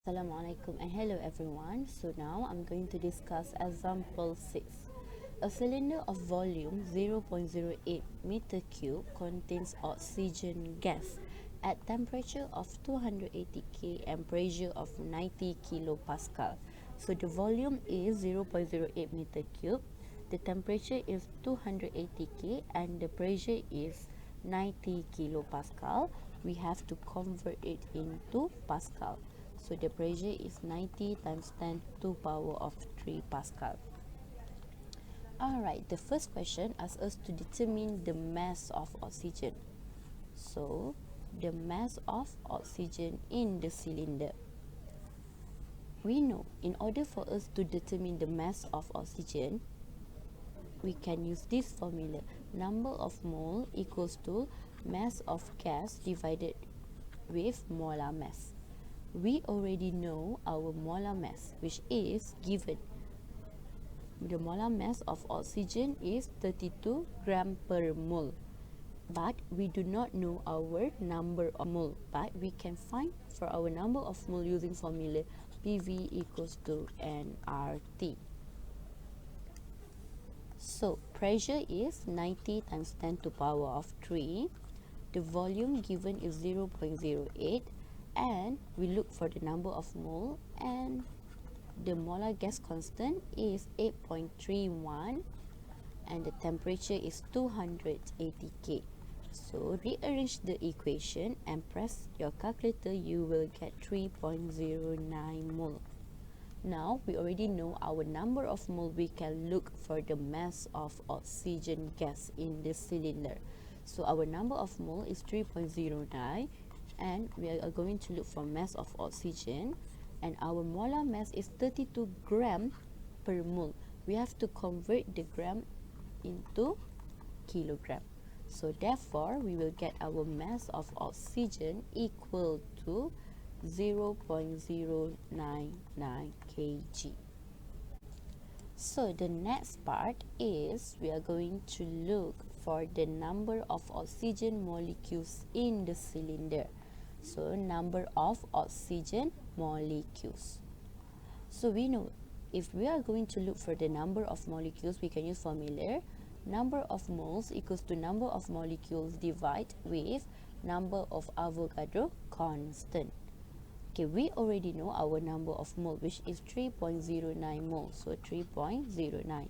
Assalamualaikum and hello everyone. So now I'm going to discuss example 6. A cylinder of volume 0.08 meter cube contains oxygen gas at temperature of 280 K and pressure of 90 kilopascal. So the volume is 0.08 meter cube, the temperature is 280 K and the pressure is 90 kilopascal. We have to convert it into pascal. So the pressure is 90 times 10 to power of 3 pascal. Alright, the first question asks us to determine the mass of oxygen. So the mass of oxygen in the cylinder. We know in order for us to determine the mass of oxygen, we can use this formula. Number of mole equals to mass of gas divided with molar mass. We already know our molar mass, which is given. The molar mass of oxygen is 32 gram per mole. But we do not know our number of mole. But we can find for our number of mole using formula PV equals to nRT. So pressure is 90 times 10 to power of 3. The volume given is 0.08. And we look for the number of mole, and the molar gas constant is 8.31 and the temperature is 280 K. So rearrange the equation and press your calculator, you will get 3.09 mole. Now we already know our number of mole, we can look for the mass of oxygen gas in the cylinder. So our number of mole is 3.09 and we are going to look for mass of oxygen, and our molar mass is 32 gram per mole. We have to convert the gram into kilogram. So therefore we will get our mass of oxygen equal to 0.099 kg. So the next part is we are going to look for the number of oxygen molecules in the cylinder. So number of oxygen molecules. So we know if we are going to look for the number of molecules, we can use formula. Number of moles equals to number of molecules divided with number of Avogadro constant. Okay, we already know our number of mole, which is 3.09 mole. So 3.09.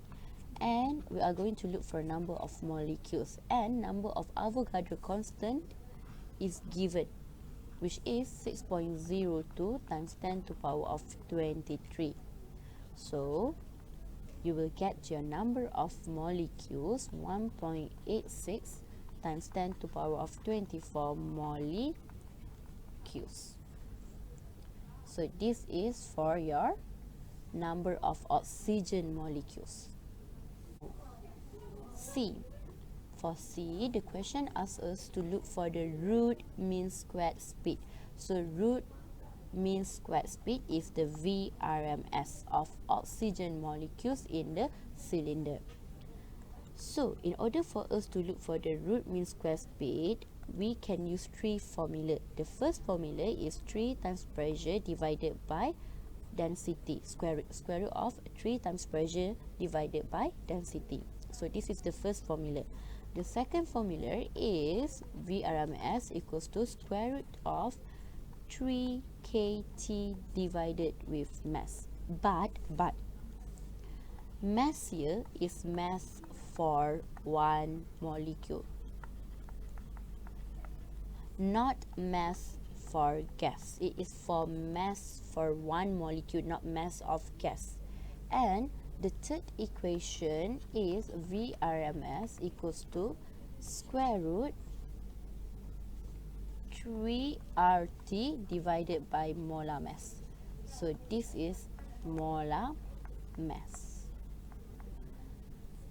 And we are going to look for number of molecules, and number of Avogadro constant is given, which is 6.02 times 10 to power of 23. So you will get your number of molecules 1.86 times 10 to power of 24 molecules. So this is for your number of oxygen molecules. C. For C, the question asks us to look for the root mean squared speed. So root mean squared speed is the Vrms of oxygen molecules in the cylinder. So in order for us to look for the root mean squared speed, we can use three formulas. The first formula is 3 times pressure divided by density, square root of 3 times pressure divided by density. So this is the first formula. The second formula is Vrms equals to square root of 3 kT divided with mass. But mass here is mass for one molecule, not mass for gas. It is for mass for one molecule, not mass of gas. And the third equation is Vrms equals to square root 3RT divided by molar mass. So this is molar mass.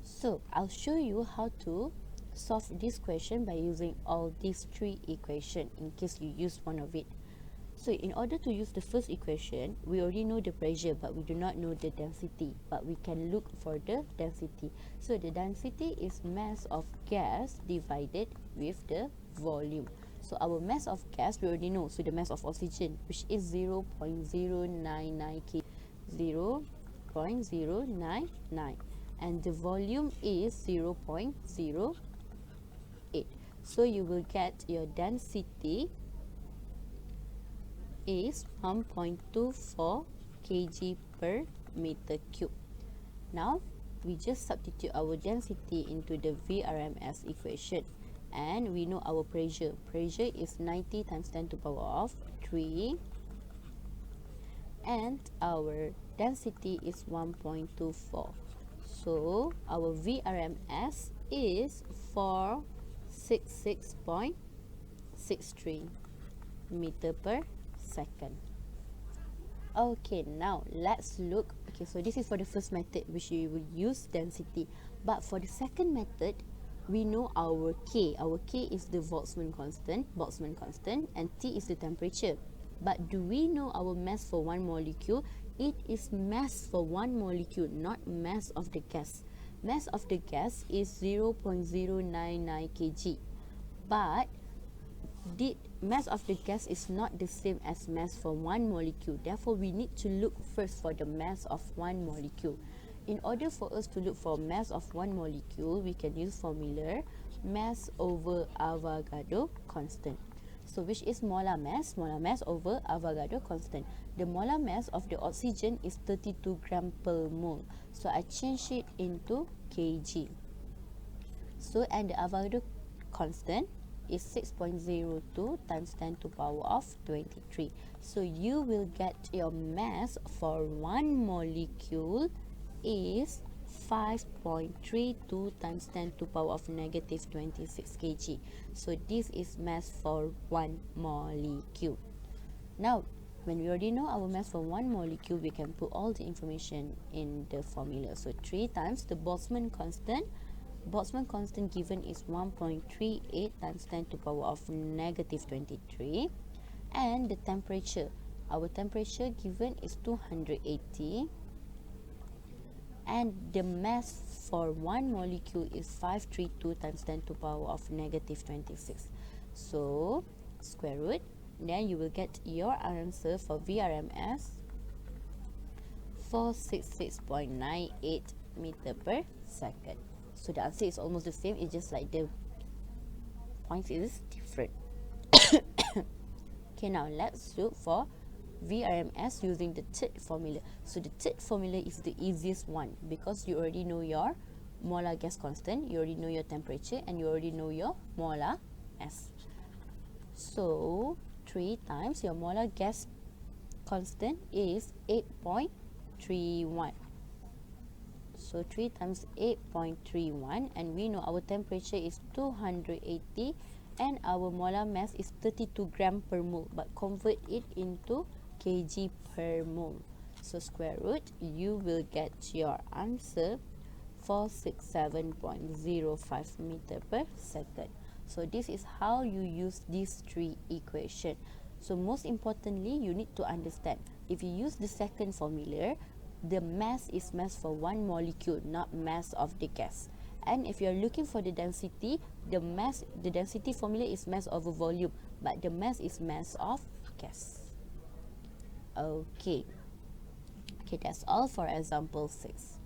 So I'll show you how to solve this question by using all these three equations in case you use one of it. So in order to use the first equation, we already know the pressure, but we do not know the density. But we can look for the density. So the density is mass of gas divided with the volume. So our mass of gas we already know, so the mass of oxygen, which is 0.099 kg, 0.099, and the volume is 0.08. So you will get your density is 1.24 kg per meter cube. Now we just substitute our density into the Vrms equation, and we know our pressure. Pressure is 90 times 10 to the power of 3, and our density is 1.24. So our Vrms is 466.63 meter per second. Okay, now let's look. Okay, so this is for the first method, which we will use density. But for the second method, we know our K. Our K is the Boltzmann constant, and T is the temperature. But do we know our mass for one molecule? It is mass for one molecule, not mass of the gas. Mass of the gas is 0.099 kg. But the mass of the gas is not the same as mass for one molecule. Therefore, we need to look first for the mass of one molecule. In order for us to look for mass of one molecule, we can use formula mass over Avogadro constant. So which is molar mass over Avogadro constant. The molar mass of the oxygen is 32 gram per mole. So I change it into kg. So and the Avogadro constant is 6.02 times 10 to the power of 23. So you will get your mass for one molecule is 5.32 times 10 to the power of negative 26 kg. So this is mass for one molecule. Now, when we already know our mass for one molecule, we can put all the information in the formula. So 3 times the Boltzmann constant. Boltzmann constant given is 1.38 times 10 to the power of negative 23. And the temperature. Our temperature given is 280. And the mass for one molecule is 532 times 10 to the power of negative 26. So, square root. Then you will get your answer for Vrms 466.98 meter per second. So the answer is almost the same, it's just like the points is different. Okay, now let's look for Vrms using the third formula. So the third formula is the easiest one because you already know your molar gas constant, you already know your temperature, and you already know your molar mass. So 3 times your molar gas constant is 8.31. So 3 times 8.31, and we know our temperature is 280 and our molar mass is 32 gram per mole, but convert it into kg per mole. So square root, you will get your answer 467.05 meter per second. So this is how you use these three equations. So most importantly, you need to understand, if you use the second formula, the mass is mass for one molecule, not mass of the gas. And if you are looking for the density, the density formula is mass over volume, but the mass is mass of gas. Okay, that's all for example 6.